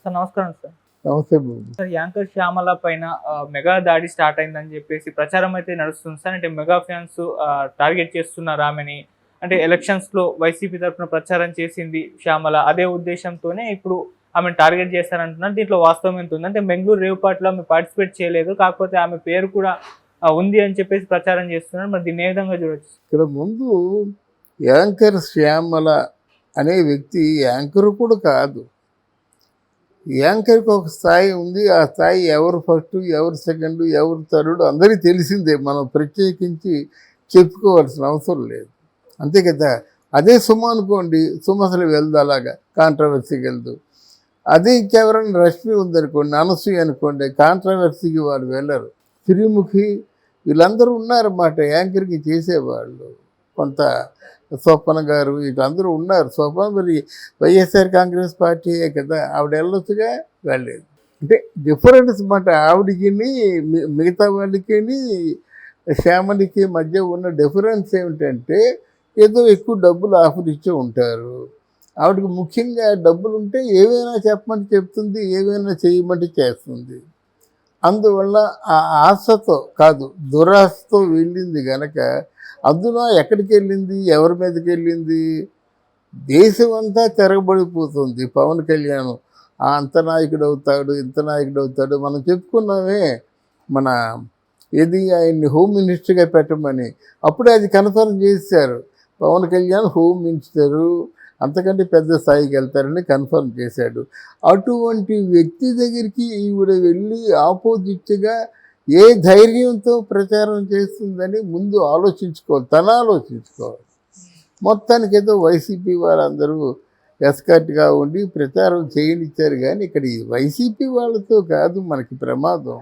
Sir నమస్కారం sir. నమస్తే బాబు. Sir anchor Shyamala పైన మెగా దాడి స్టార్ట్ అయిందని చెప్పేసి ప్రచారం అయితే నడుస్తుంది సార్. అంటే మెగా ఫ్యాన్స్ టార్గెట్ చేస్తున్నారు ఆమెని. అంటే ఎలక్షన్స్‌లో వైసీపీ తరఫున ప్రచారం చేసింది శ్యామల. అదే ఉద్దేశంతోనే ఇప్పుడు ఆమెను టార్గెట్ చేస్తారంటున్నారు. దీంట్లో వాస్తవం ఎంత ఉంది? అంటే బెంగుళూరు రేవ్ పార్టీలో ఆమె పార్టిసిపేట్ చేయలేదు. కాకపోతే ఆమె పేరు కూడా ఉంది అని చెప్పేసి ప్రచారం చేస్తున్నారు. మరి దీన్ని ఏ విధంగా చూడొచ్చు? ఇక్కడ ముందు యాంకర్ శ్యామల అనే వ్యక్తి యాంకర్ కూడా కాదు. యాంకర్కి ఒక స్థాయి ఉంది. ఆ స్థాయి ఎవరు ఫస్ట్, ఎవరు సెకండ్, ఎవరు థర్డ్ అందరికీ తెలిసిందే. మనం ప్రత్యేకించి చెప్పుకోవాల్సిన అవసరం లేదు. అంతే కదా. అదే సుమ అనుకోండి, సుమ అసలు వెళ్దు, అలాగా కాంట్రవర్సీకి వెళ్దు. అదే ఇంకెవరైనా రష్మి ఉందనుకోండి, అనసూయ అనుకోండి, కాంట్రవర్సీకి వాళ్ళు వెళ్ళరు. శ్రీముఖి వీళ్ళందరూ ఉన్నారన్నమాట యాంకర్కి చేసేవాళ్ళు. కొంత స్వప్న గారు వీళ్ళందరూ ఉన్నారు. స్వప్న మరి వైఎస్ఆర్ కాంగ్రెస్ పార్టీయే కదా, ఆవిడ వెళ్ళొచ్చుగా, వెళ్ళలేదు. అంటే డిఫరెన్స్ అన్నమాట ఆవిడకి మిగతా వాళ్ళకి శ్యామలికి మధ్య ఉన్న డిఫరెన్స్ ఏమిటంటే ఏదో ఎక్కువ డబ్బులు ఆఫర్ ఇచ్చి ఉంటారు. ఆవిడకి ముఖ్యంగా డబ్బులు ఉంటే ఏవైనా చెప్పమంటే చెప్తుంది, ఏవైనా చేయమంటే చేస్తుంది. అందువల్ల ఆ ఆశతో కాదు, దురాశతో వెళ్ళింది గనక. అందులో ఎక్కడికి వెళ్ళింది, ఎవరి మీదకి వెళ్ళింది? దేశం అంతా తిరగబడిపోతుంది. పవన్ కళ్యాణ్ అంత నాయకుడు అవుతాడు, ఇంత నాయకుడు అవుతాడు. మనం చెప్పుకున్నామే మన ఏది ఆయన్ని హోమ్ మినిస్టర్గా పెట్టమని. అప్పుడే అది కన్ఫర్మ్ చేశారు. పవన్ కళ్యాణ్ హోమ్ మినిస్టరు, అంతకంటే పెద్ద స్థాయికి వెళ్తారని కన్ఫర్మ్ చేశాడు. అటువంటి వ్యక్తి దగ్గరికి ఈవిడ వెళ్ళి ఆపోజిట్గా ఏ ధైర్యంతో ప్రచారం చేస్తుందని ముందు ఆలోచించుకోవాలి, ఆలోచించుకోవాలి. మొత్తానికి ఏదో వైసీపీ వాళ్ళందరూ ఎస్కర్ట్గా ఉండి ప్రచారం చేయనిచ్చారు. కానీ ఇక్కడ ఈ వైసీపీ వాళ్ళతో కాదు మనకి ప్రమాదం,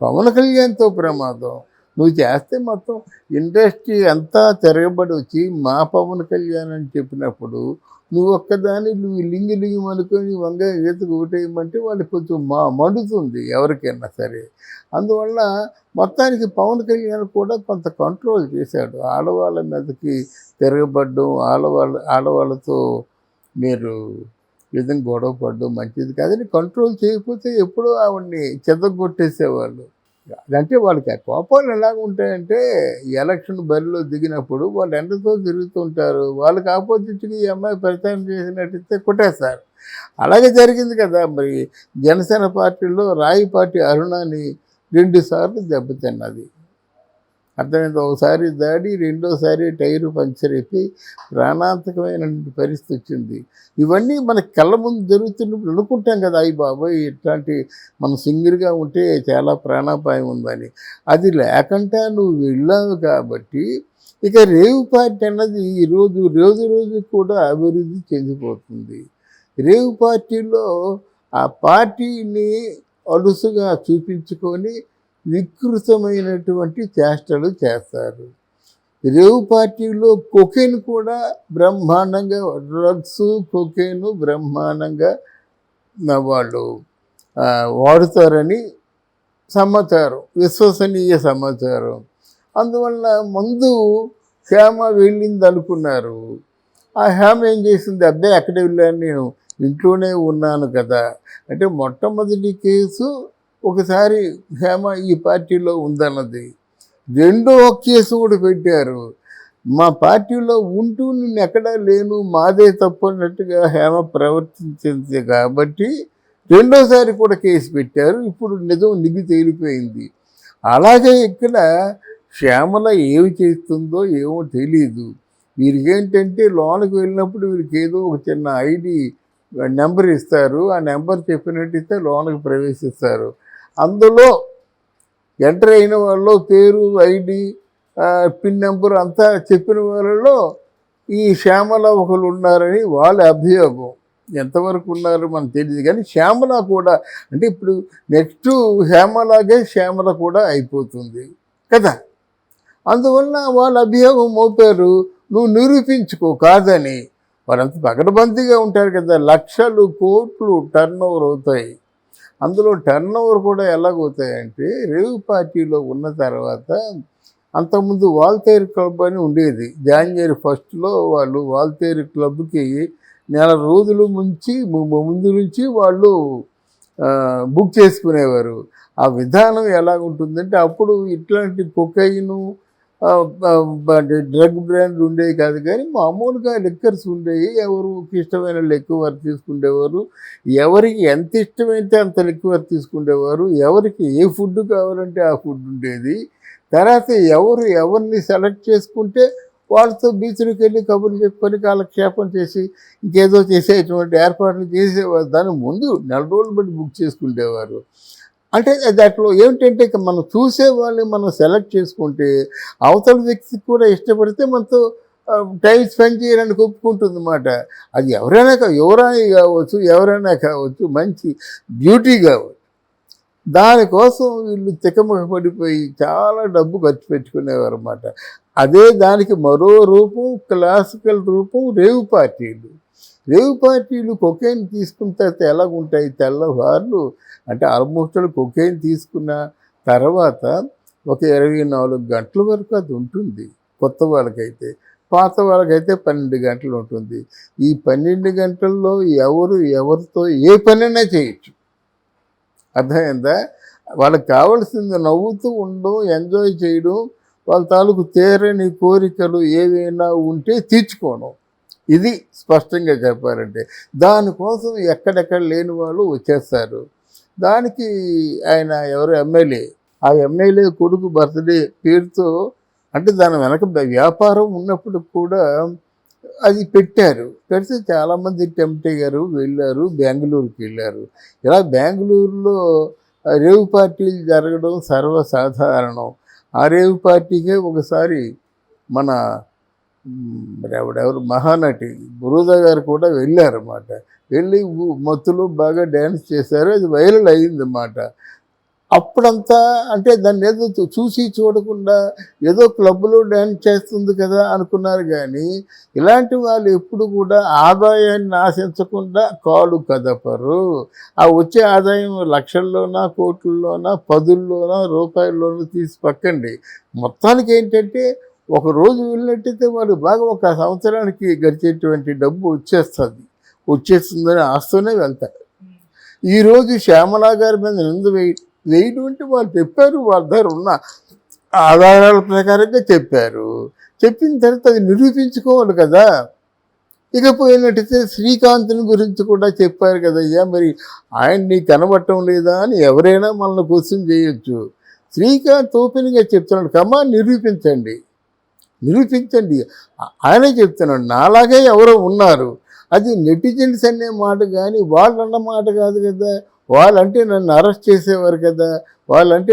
పవన్ కళ్యాణ్తో ప్రమాదం. నువ్వు చేస్తే మొత్తం ఇండస్ట్రీ అంతా తిరగబడి వచ్చి మా పవన్ కళ్యాణ్ అని చెప్పినప్పుడు నువ్వు ఒక్కదాన్ని లింగి అనుకొని వంగ ఈతకు ఒకటేయమంటే వాళ్ళకి కొంచెం మండుతుంది ఎవరికైనా సరే. అందువల్ల మొత్తానికి పవన్ కళ్యాణ్ కూడా కొంత కంట్రోల్ చేశాడు. ఆడవాళ్ళ మీదకి తిరగబడ్డం, ఆడవాళ్ళతో మీరు విధంగా గొడవ పడ్డం మంచిది కాదని కంట్రోల్ చేయకపోతే ఎప్పుడో ఆవిడ్ని చెదగొట్టేసేవాళ్ళు. అంటే వాళ్ళకి ఆ కోపాలు ఎలాగ ఉంటాయంటే ఎలక్షన్ బరిలో దిగినప్పుడు వాళ్ళు ఎండతో తిరుగుతుంటారు. వాళ్ళకి ఆపోజిట్గా ఈ అమ్మాయి ప్రచారం చేసినట్టయితే కొట్టేస్తారు. అలాగే జరిగింది కదా. మరి జనసేన పార్టీలో రాయిపాటి అరుణని 2 సార్లు దెబ్బతిన్నది. అర్థమైంది. ఒకసారి దాడి, రెండోసారి టైరు పంక్చర్ అయిపోయి ప్రాణాంతకమైన పరిస్థితి వచ్చింది. ఇవన్నీ మన కళ్ళ ముందు జరుగుతున్నప్పుడు అనుకుంటాం కదా, అయ్యి బాబోయ్ ఇట్లాంటి మనం సింగిల్గా ఉంటే చాలా ప్రాణాపాయం ఉందని. అది లేకుండా నువ్వు వెళ్ళావు కాబట్టి ఇక రేవు పార్టీ అన్నది రోజు రోజు కూడా అభివృద్ధి చెందిపోతుంది. రేవు పార్టీలో ఆ పార్టీని అలుసుగా చూపించుకొని వికృతమైనటువంటి చేష్టలు చేస్తారు. రేవు పార్టీలో కొకేన్ కూడా బ్రహ్మాండంగా, డ్రగ్స్ కొకేను బ్రహ్మాండంగా వాళ్ళు వాడుతారని సమాచారం, విశ్వసనీయ సమాచారం. అందువల్ల ముందు హేమ వెళ్ళింది అనుకున్నారు. ఆ హేమ ఏం చేసింది, అబ్బాయి ఎక్కడ వెళ్ళాను, నేను ఇంట్లోనే ఉన్నాను కదా. అంటే మొట్టమొదటి కేసు ఒకసారి హేమ ఈ పార్టీలో ఉందన్నది. రెండో కేసు కూడా పెట్టారు. మా పార్టీలో ఉంటూ నేను ఎక్కడా లేను, మాదే తప్పు అన్నట్టుగా హేమ ప్రవర్తించింది కాబట్టి రెండోసారి కూడా కేసు పెట్టారు. ఇప్పుడు నిజం నిగ్గు తేలిపోయింది. అలాగే ఇక్కడ శ్యామల ఏమి చేస్తుందో ఏమో తెలీదు. వీరికేంటంటే లోనికి వెళ్ళినప్పుడు వీరికి ఏదో ఒక చిన్న ఐడి నెంబర్ ఇస్తారు. ఆ నెంబర్ చెప్పినట్టయితే లోనికి ప్రవేశిస్తారు. అందులో ఎంటర్ అయిన వాళ్ళు పేరు, ఐడి, పిన్ నెంబర్ అంతా చెప్పిన వాళ్ళలో ఈ శ్యామల ఒకరు ఉన్నారని వాళ్ళ అభియోగం. ఎంతవరకు ఉన్నారో మనకు తెలియదు. కానీ శ్యామల కూడా అంటే ఇప్పుడు నెక్స్ట్ హేమలాగే శ్యామల కూడా అయిపోతుంది కదా. అందువల్ల వాళ్ళ అభియోగం మోపారు. నువ్వు నిరూపించుకో కాదని. వాళ్ళంతా పకడ్బందీగా ఉంటారు కదా. లక్షలు కోట్లు టర్న్ ఓవర్ అవుతాయి. అందులో టర్న్ ఓవర్ కూడా ఎలాగవుతాయంటే రేవు పార్టీలో ఉన్న తర్వాత అంతకుముందు వాల్తేరు క్లబ్ అని ఉండేది. జనవరి 1లో వాళ్ళు వాల్తేరు క్లబ్కి నెల రోజుల ముందు నుంచి వాళ్ళు బుక్ చేసుకునేవారు. ఆ విధానం ఎలాగుంటుందంటే అప్పుడు ఇట్లాంటి కొకైను డ్రగ్ బ్రాండ్లు ఉండేవి కాదు, కానీ మామూలుగా లిక్కర్స్ ఉండేవి. ఎవరికి ఇష్టమైన లిక్కర్ తీసుకునేవారు, ఎవరికి ఎంత ఇష్టమైతే అంత లిక్కర్ తీసుకునేవారు, ఎవరికి ఏ ఫుడ్ కావాలంటే ఆ ఫుడ్ ఉండేది. తర్వాత ఎవరిని సెలెక్ట్ చేసుకుంటే వాళ్ళతో బీచ్లకు వెళ్ళి కబుర్లు చెప్పుకొని కాలక్షేపం చేసి ఇంకేదో చేసేటువంటి ఏర్పాట్లు చేసేవారు. దాని ముందు నెల రోజులు బట్టి బుక్ చేసుకునేవారు. అంటే దాంట్లో ఏమిటంటే మనం చూసే వాళ్ళని మనం సెలెక్ట్ చేసుకుంటే అవతల వ్యక్తికి కూడా ఇష్టపడితే మనతో టైం స్పెండ్ చేయడానికి ఒప్పుకుంటుంది అన్నమాట. అది యువరాణి కావచ్చు, ఎవరైనా కావచ్చు, మంచి బ్యూటీ కావచ్చు. దానికోసం వీళ్ళు తికమక పడిపోయి చాలా డబ్బు ఖర్చు పెట్టుకునేవారు అన్నమాట. అదే దానికి మరో రూపం, క్లాసికల్ రూపం రేవు పార్టీలు. రేవు పార్టీలు కొకైన్ తీసుకున్న తర్వాత ఎలాగుంటాయి, తెల్లవార్లు అంటే ఆల్మోస్ట్ కొకైన్ తీసుకున్న తర్వాత ఒక 24 గంటల వరకు అది ఉంటుంది కొత్త వాళ్ళకైతే. పాత వాళ్ళకైతే 12 గంటలు ఉంటుంది. ఈ 12 గంటల్లో ఎవరితో ఏ పనైనా చేయొచ్చు. అర్థమైందా? వాళ్ళకి కావాల్సింది నవ్వుతూ ఉండడం, ఎంజాయ్ చేయడం, వాళ్ళ తాలూకు తీరని కోరికలు ఏవైనా ఉంటే తీర్చుకోవడం. ఇది స్పష్టంగా చెప్పాలంటే. దానికోసం ఎక్కడెక్కడ లేని వాళ్ళు వచ్చేస్తారు. దానికి ఆయన ఎమ్మెల్యే, ఆ ఎమ్మెల్యే కొడుకు బర్త్డే పేరుతో, అంటే దాని వెనక వ్యాపారం ఉన్నప్పుడు కూడా అది పెట్టారు. పెడితే చాలామంది టెంప్ట్ అయ్యారు, వెళ్ళారు, బెంగళూరుకి వెళ్ళారు. ఇలా బెంగళూరులో రేవు పార్టీలు జరగడం సర్వసాధారణం. ఆ రేవు పార్టీకే ఒకసారి మన ఎవరు మహానటి బురూదా గారు కూడా వెళ్ళారన్నమాట. వెళ్ళి మత్తులో బాగా డ్యాన్స్ చేశారు. అది వైరల్ అయ్యిందన్నమాట. అప్పుడంతా అంటే దాన్ని ఏదో చూసి చూడకుండా ఏదో క్లబ్లో డ్యాన్స్ చేస్తుంది కదా అనుకున్నారు, కానీ ఇలాంటి వాళ్ళు ఎప్పుడు కూడా ఆదాయాన్ని ఆశించకుండా కాలు కదపరు. ఆ వచ్చే ఆదాయం లక్షల్లోనా, కోట్లలోనా, పదుల్లోనా, రూపాయల్లోనూ తీసి పక్కండి. మొత్తానికి ఏంటంటే ఒక రోజు వెళ్ళినట్టయితే వాళ్ళు బాగా ఒక సంవత్సరానికి గడిచేటువంటి డబ్బు వచ్చేస్తుందని ఆస్తూనే వెళ్తారు. ఈరోజు శ్యామలా గారి మీద నింద వేయడం అంటే వాళ్ళు చెప్పారు, వాళ్ళ దగ్గర ఉన్న ఆధారాల ప్రకారంగా చెప్పారు. చెప్పిన తర్వాత అది నిరూపించుకోవాలి కదా. ఇకపోయినట్టయితే శ్రీకాంత్ని గురించి కూడా చెప్పారు కదయ్యా, మరి ఆయన నీకు కనబడటం లేదా అని ఎవరైనా మనల్ని క్వశ్చన్ చేయొచ్చు. శ్రీకాంత్ ఓపెన్గా చెప్తున్నాడు, కమ్మా నిరూపించండి. ఆయనే చెప్తున్నాడు, నాలాగే ఎవరో ఉన్నారు. అది నెటిజన్స్ అనే మాట కానీ వాళ్ళు అన్న మాట కాదు కదా. వాళ్ళంటే నన్ను అరెస్ట్ చేసేవారు కదా, వాళ్ళంటే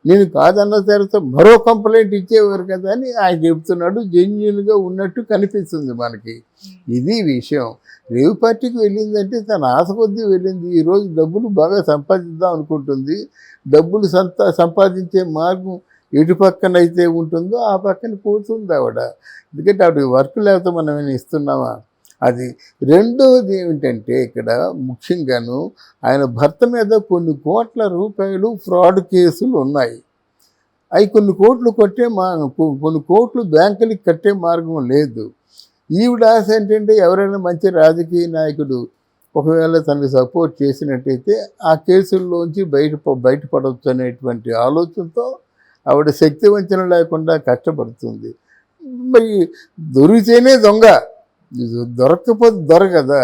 నేను కాదన్న తర్వాత మరో కంప్లైంట్ ఇచ్చేవారు కదా అని ఆయన చెప్తున్నాడు. జెన్యున్గా ఉన్నట్టు కనిపిస్తుంది మనకి. ఇది విషయం. రేవు పార్టీకి వెళ్ళిందంటే తన ఆశ కొద్దీ వెళ్ళింది. ఈరోజు డబ్బులు బాగా సంపాదిద్దాం అనుకుంటుంది. డబ్బులు సంపాదించే మార్గం ఎటు పక్కనైతే ఉంటుందో ఆ పక్కన పోతుంది ఆవిడ. ఎందుకంటే ఆవిడ వర్క్ లేకపోతే మనం ఏమైనా ఇస్తున్నామా? అది. రెండోది ఏమిటంటే ఇక్కడ ముఖ్యంగాను ఆయన భర్త మీద కొన్ని కోట్ల రూపాయలు ఫ్రాడ్ కేసులు ఉన్నాయి. అవి కొన్ని కోట్లు బ్యాంకులకి కట్టే మార్గం లేదు. ఈవిడ ఆశ ఏంటంటే ఎవరైనా మంచి రాజకీయ నాయకుడు ఒకవేళ తనకు సపోర్ట్ చేసినట్టయితే ఆ కేసుల్లోంచి బయటపడవచ్చు అనేటువంటి ఆలోచనతో ఆవిడ శక్తి వంచన లేకుండా కష్టపడుతుంది. మరి దొరికితేనే దొంగ, దొరక్కపోతే దొరకదా.